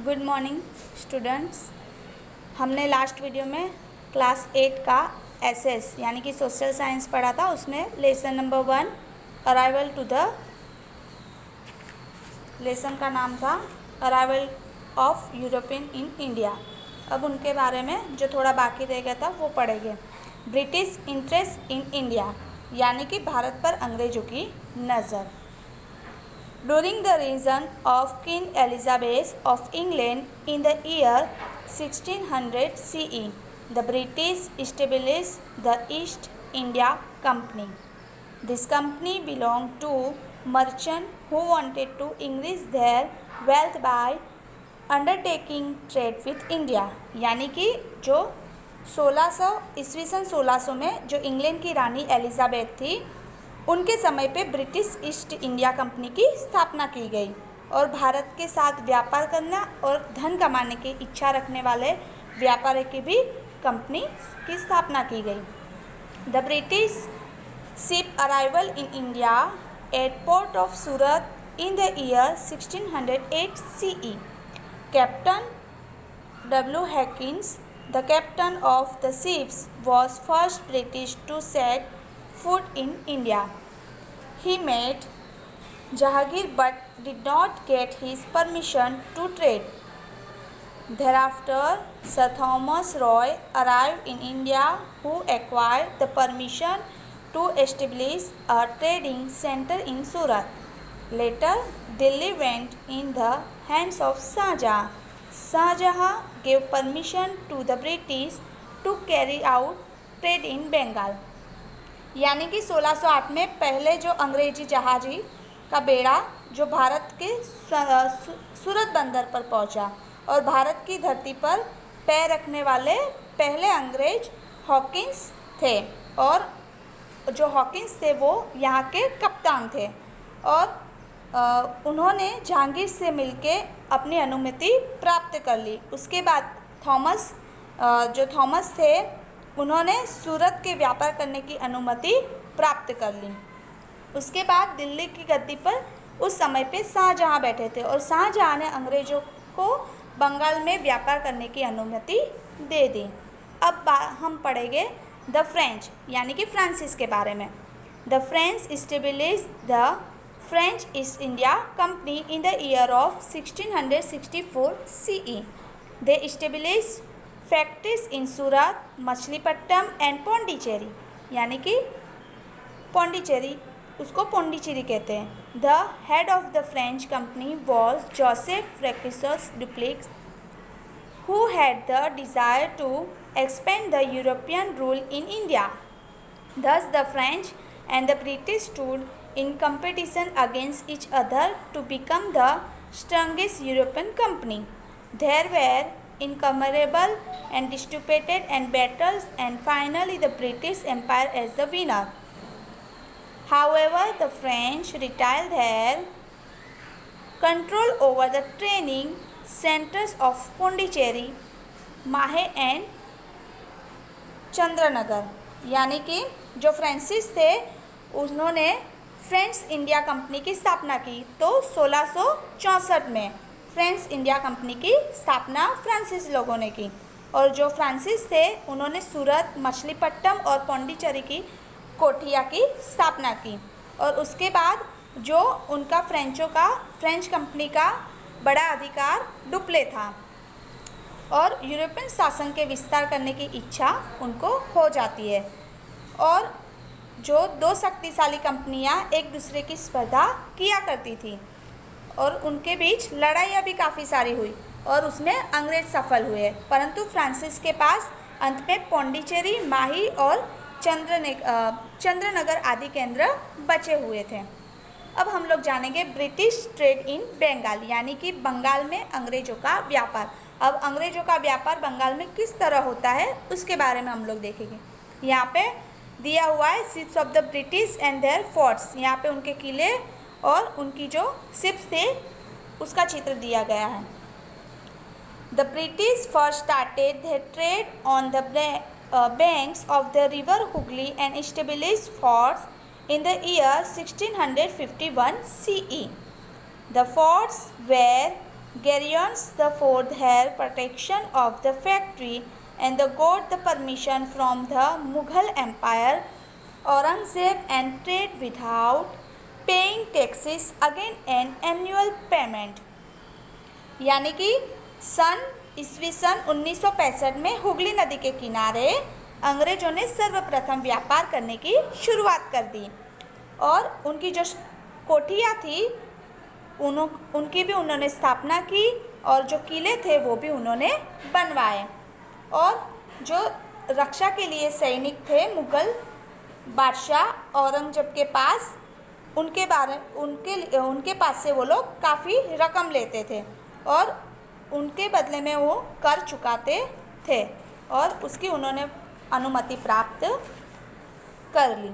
Good morning students. हमने last video में class 8 का एसएस यानी कि सोशल साइंस पढ़ा था। उसमें lesson number 1 arrival to the lesson का नाम था arrival of European in India. अब उनके बारे में जो थोड़ा बाकी रह गया था वो पढ़ेंगे। ब्रिटिश इंटरेस्ट इन इंडिया यानी कि भारत पर अंग्रेजों की नज़र। During the reign of Queen Elizabeth of England in the year 1600 CE, the British established the East India Company. This company belonged to merchants who wanted to increase their wealth by undertaking trade with India. यानी कि जो 1600 ईस्वी सन 1600 में जो England की रानी Elizabeth थी उनके समय पे ब्रिटिश ईस्ट इंडिया कंपनी की स्थापना की गई और भारत के साथ व्यापार करना और धन कमाने की इच्छा रखने वाले व्यापारी की भी कंपनी की स्थापना की गई। The British ship arrival in India at port of Surat in the year 1608 CE. Captain W. Hawkins, the captain of the ships, was first British to set foot in India. He met Jahangir but did not get his permission to trade. Thereafter, Sir Thomas Roy arrived in India, who acquired the permission to establish a trading center in Surat. Later, Delhi went in the hands of Shah Jahan. Shah Jahan gave permission to the British to carry out trade in Bengal. यानी कि 1608 में पहले जो अंग्रेजी जहाजी का बेड़ा जो भारत के सूरत बंदर पर पहुंचा और भारत की धरती पर पैर रखने वाले पहले अंग्रेज हॉकिंस थे और जो हॉकिंस थे वो यहाँ के कप्तान थे और उन्होंने जहांगीर से मिलके अपनी अनुमति प्राप्त कर ली। उसके बाद थॉमस थे उन्होंने सूरत के व्यापार करने की अनुमति प्राप्त कर ली। उसके बाद दिल्ली की गद्दी पर उस समय पे शाहजहाँ बैठे थे और शाहजहाँ ने अंग्रेज़ों को बंगाल में व्यापार करने की अनुमति दे दी। अब हम पढ़ेंगे द फ्रेंच यानी कि फ्रांसिस के बारे में। The French established the French East India Company in the year of 1664 CE. They establish factories in Surat, Machilipatnam and Pondicherry यानी कि पौंडीचेरी उसको पौंडीचेरी कहते हैं। The head of the French company was Joseph Francois Dupleix who had the desire to expand the European rule in India. Thus the French and the British stood in competition against each other to become the strongest European company. There were innumerable and disputed and battles and finally the British Empire as the winner. However, the French retained their control over the training centers of Pondicherry, Mahe and Chandernagore यानी कि जो Francis थे उन्होंने French India company की स्थापना की। तो 1664 में फ्रेंच इंडिया कंपनी की स्थापना फ्रांसिस लोगों ने की और जो फ्रांसिस थे उन्होंने सूरत, मछलीपट्टनम और पौंडीचेरी की कोठिया की स्थापना की और उसके बाद जो उनका फ्रेंच कंपनी का बड़ा अधिकार डुप्ले था और यूरोपियन शासन के विस्तार करने की इच्छा उनको हो जाती है और जो दो शक्तिशाली कंपनियां एक दूसरे की स्पर्धा किया करती थी और उनके बीच लड़ाइयाँ भी काफ़ी सारी हुई और उसमें अंग्रेज सफल हुए, परंतु फ्रांसिस के पास अंत में पौंडीचेरी, माही और चंद्रनगर आदि केंद्र बचे हुए थे। अब हम लोग जानेंगे ब्रिटिश ट्रेड इन बंगाल यानी कि बंगाल में अंग्रेज़ों का व्यापार। अब अंग्रेज़ों का व्यापार बंगाल में किस तरह होता है उसके बारे में हम लोग देखेंगे। यहाँ पे दिया हुआ है ships of the British and their forts. यहाँ पे उनके किले और उनकी जो शिप्स थे उसका चित्र दिया गया है। The British first started their trade on the banks of the river Hooghly and established forts in the year 1651 CE. The forts were Guardians the fourth hair protection of the factory and got the permission from the Mughal Empire. Aurangzeb entered without paying taxes again an annual payment. यानी कि ईस्वी सन 1965 में हुगली नदी के किनारे अंग्रेजों ने सर्वप्रथम व्यापार करने की शुरुआत कर दी और उनकी जो कोठियाँ थी उनकी भी उन्होंने स्थापना की और जो किले थे वो भी उन्होंने बनवाए और जो रक्षा के लिए सैनिक थे मुग़ल बादशाह औरंगजेब के पास उनके पास से वो लोग काफ़ी रकम लेते थे और उनके बदले में वो कर चुकाते थे और उसकी उन्होंने अनुमति प्राप्त कर ली।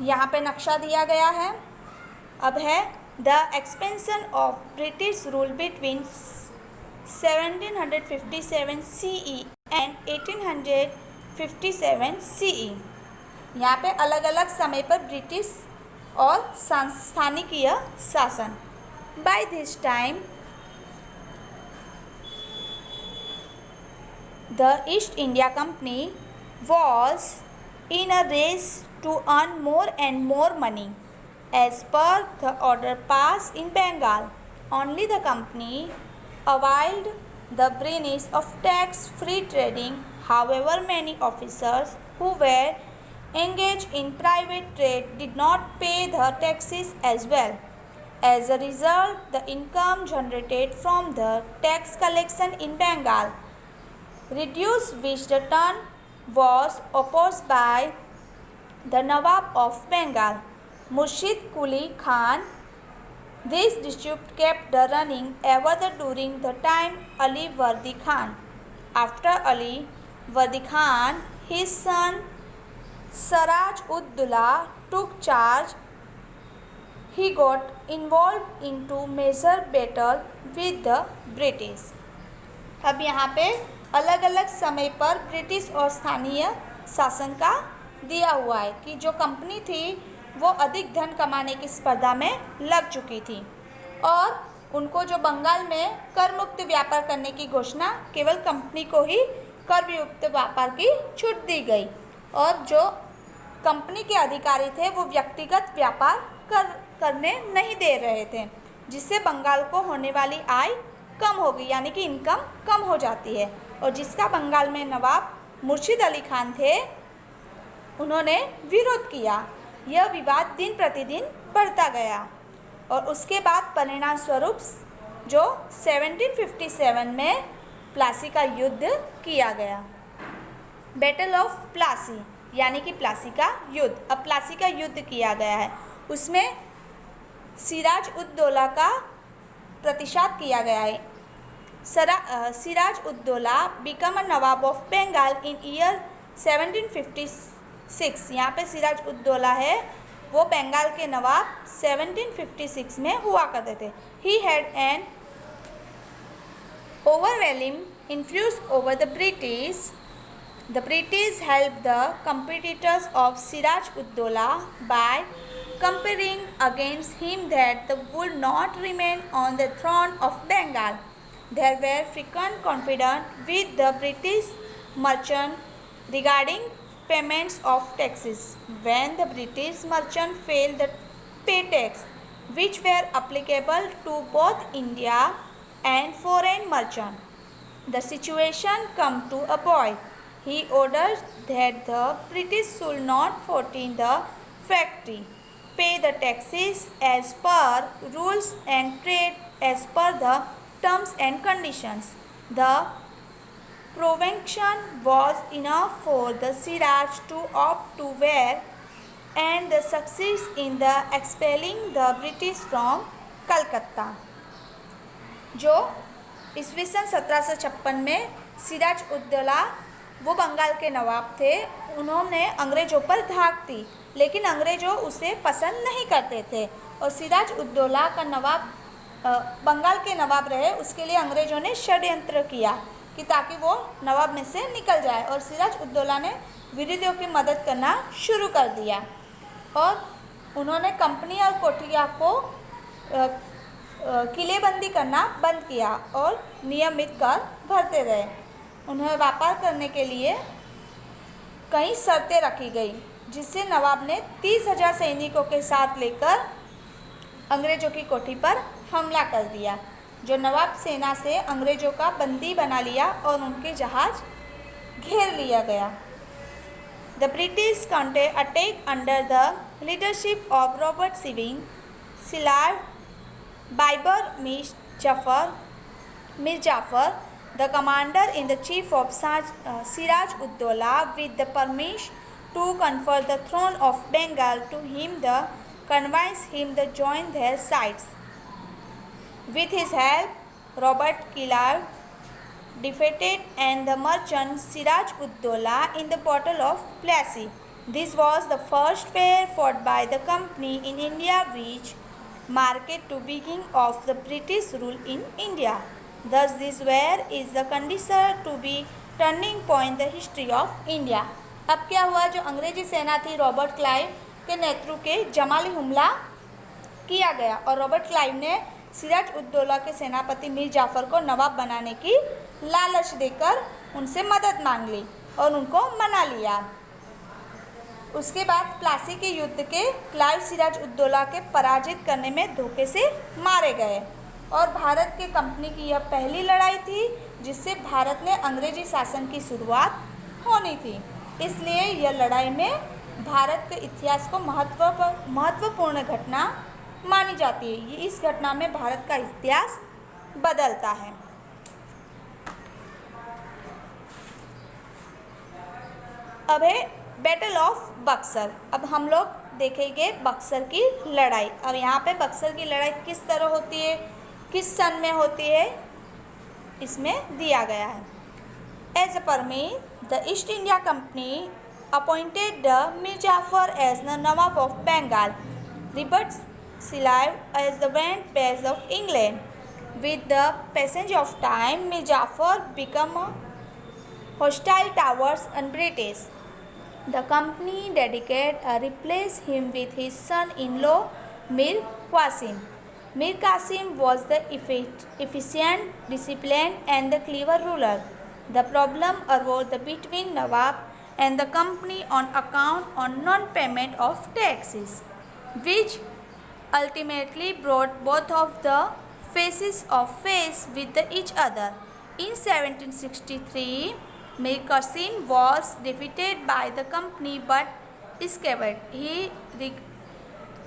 यहाँ पे नक्शा दिया गया है। अब है the expansion of British rule between 1757 CE and 1857 CE। यहाँ पे अलग अलग समय पर ब्रिटिश और सांस्थानिकीय शासन। By this time the East India Company was in a race to earn more and more money. As per the order passed in Bengal, only the company availed the benefits of tax-free trading. However, many officers who were engaged in private trade did not pay the taxes as well. As a result, the income generated from the tax collection in Bengal reduced, which the turn was opposed by the Nawab of Bengal, Murshid Quli Khan. This dispute kept running ever during the time Ali Vardi Khan. After Ali Vardi Khan, his son Siraj ud Dowla took charge. He got involved into major battle with the British. अब यहाँ पे अलग अलग समय पर British और स्थानीय शासन का दिया हुआ है कि जो कंपनी थी वो अधिक धन कमाने की स्पर्धा में लग चुकी थी और उनको जो बंगाल में कर मुक्त व्यापार करने की घोषणा केवल कंपनी को ही कर युक्त व्यापार की छूट दी गई और जो कंपनी के अधिकारी थे वो व्यक्तिगत व्यापार करने नहीं दे रहे थे, जिससे बंगाल को होने वाली आय कम होगी, यानी कि इनकम कम हो जाती है। और जिसका बंगाल में नवाब मुर्शिद अली खान थे उन्होंने विरोध किया। यह विवाद दिन प्रतिदिन बढ़ता गया और उसके बाद परिणाम स्वरूप जो 1757 में प्लासी का युद्ध किया गया। बैटल ऑफ प्लासी यानी कि प्लासी का युद्ध। अब प्लासी का युद्ध किया गया है, उसमें सिराज उद दौला का प्रतिशत किया गया है। Siraj ud Daula become a nawab of Bengal in year 1756। यहाँ पे सिराज उद दौला है वो बंगाल के नवाब 1756 में हुआ करते थे। He had an overwhelming influence over the British. The British helped the competitors of Siraj ud Dowla by comparing against him that they would not remain on the throne of Bengal. There were frequent conflicts with the British merchants regarding payments of taxes. When the British merchants failed to pay tax, which were applicable to both India and foreign merchants, the situation came to a boil. He ordered that the British should not forfeit the factory, pay the taxes as per rules and trade as per the terms and conditions. The provision was enough for the Siraj to opt to war and the success in the expelling the British from Calcutta. जो ईस्वी सन 1756 में सिराज उद दौला वो बंगाल के नवाब थे, उन्होंने अंग्रेज़ों पर धाक दी, लेकिन अंग्रेज़ों उसे पसंद नहीं करते थे और सिराज उद दौला का नवाब बंगाल के नवाब रहे, उसके लिए अंग्रेज़ों ने षड्यंत्र किया कि ताकि वो नवाब में से निकल जाए और सिराज उद दौला ने विरोधियों की मदद करना शुरू कर दिया और उन्होंने कंपनी और कोठिया को किलेबंदी करना बंद किया और नियमित कर भरते रहे। उन्हें व्यापार करने के लिए कई शर्तें रखी गई, जिससे नवाब ने 30,000 सैनिकों के साथ लेकर अंग्रेज़ों की कोठी पर हमला कर दिया, जो नवाब सेना से अंग्रेज़ों का बंदी बना लिया और उनके जहाज घेर लिया गया। The British attack under the leadership of Robert Sillard, Baber Mir Jafar, the commander-in-chief of Siraj-ud-Dowlah, with the permission to confer the throne of Bengal to him, convince him to join their sides. With his help, Robert Clive defeated and the merchant Siraj-ud-Dowlah in the Battle of Plassey. This was the first war fought by the company in India, which marked the beginning of the British rule in India. Thus, this war is the considered to be turning point in the history of India. अब क्या हुआ, जो अंग्रेजी सेना थी Robert Clive के नेतृत्व के जमाली हमला किया गया और रॉबर्ट क्लाइव ने सिराज-उद-दौला के सेनापति मीर जाफर को नवाब बनाने की लालच देकर उनसे मदद मांग ली और उनको मना लिया। उसके बाद प्लासी के युद्ध के क्लाइव सिराज-उद-दौला के पराजित करने में धोखे से मारे गए और भारत के कंपनी की यह पहली लड़ाई थी जिससे भारत में अंग्रेजी शासन की शुरुआत होनी थी। इसलिए यह लड़ाई में भारत के इतिहास को महत्वपूर्ण घटना मानी जाती है। इस घटना में भारत का इतिहास बदलता है। अब है बैटल ऑफ बक्सर। अब हम लोग देखेंगे बक्सर की लड़ाई। अब यहाँ पे बक्सर की लड़ाई किस तरह होती है, किस सन में होती है, इसमें दिया गया है। एज पर में the East India Company appointed the Mir Jafar as the nawab of Bengal, Robert Clive as the grand page of England. With the passage of time, Mir Jafar became hostile towards British. The company dedicated replaced him with his son-in-law Mir Qasim. Mir Qasim was the efficient, disciplined, and the clever ruler. The problem arose between Nawab and the company on account of non-payment of taxes, which ultimately brought both of the faces of face with each other. In 1763, Mir Qasim was defeated by the company but escaped. He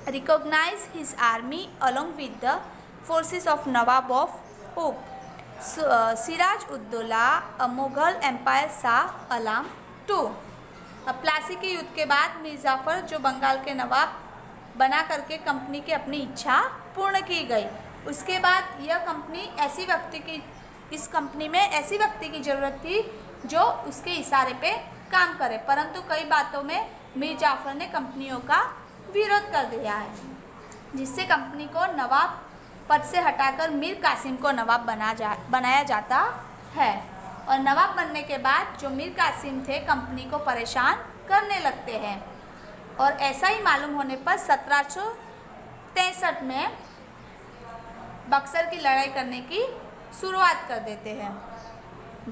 recognized his army along with the forces of Nawab of Oud, Siraj-ud-Dowlah, a Mughal Empire Shah Alam II. अब प्लासी के युद्ध के बाद मीर जाफर जो बंगाल के नवाब बना करके company की अपनी इच्छा पूर्ण की गई। उसके बाद यह कंपनी इस कंपनी में ऐसी व्यक्ति की ज़रूरत थी जो उसके इशारे पे काम करे, परंतु कई बातों में मीर जाफर ने कंपनियों का विरोध कर दिया है, जिससे कंपनी को नवाब पद से हटाकर मीर कासिम को नवाब बनाया जाता है। और नवाब बनने के बाद जो मीर कासिम थे कंपनी को परेशान करने लगते हैं और ऐसा ही मालूम होने पर 1763 में बक्सर की लड़ाई करने की शुरुआत कर देते हैं।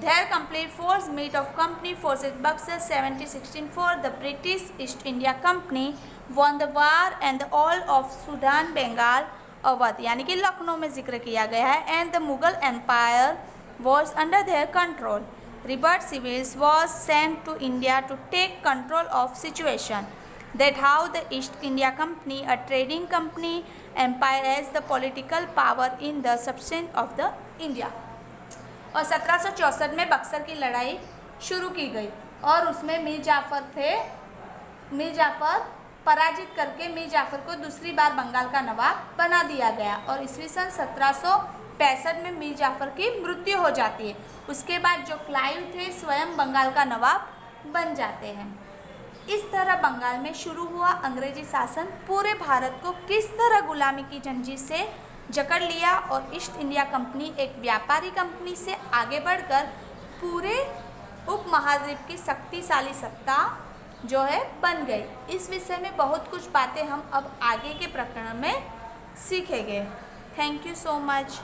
Their complete force meet of company forces Buxar 1764. The British East India Company won the war and all of Sudan, Bengal, Awadh यानी कि लखनऊ में जिक्र किया गया है and the Mughal Empire was under their control. Robert Civils was sent to India to take control of situation. That how the East India Company, a trading company, empire as the political power in the substance of the India. और 1764 में बक्सर की लड़ाई शुरू की गई और उसमें मीर जाफर पराजित करके मीर जाफर को दूसरी बार बंगाल का नवाब बना दिया गया और ईस्वी सन 1765 में मीर जाफर की मृत्यु हो जाती है। उसके बाद जो क्लाइव थे स्वयं बंगाल का नवाब बन जाते हैं। इस तरह बंगाल में शुरू हुआ अंग्रेजी शासन पूरे भारत को किस तरह गुलामी की जंजीर से जकड़ लिया और ईस्ट इंडिया कंपनी एक व्यापारी कंपनी से आगे बढ़कर पूरे उपमहाद्वीप की शक्तिशाली सत्ता जो है बन गई। इस विषय में बहुत कुछ बातें हम अब आगे के प्रकरण में सीखेंगे। Thank you so much.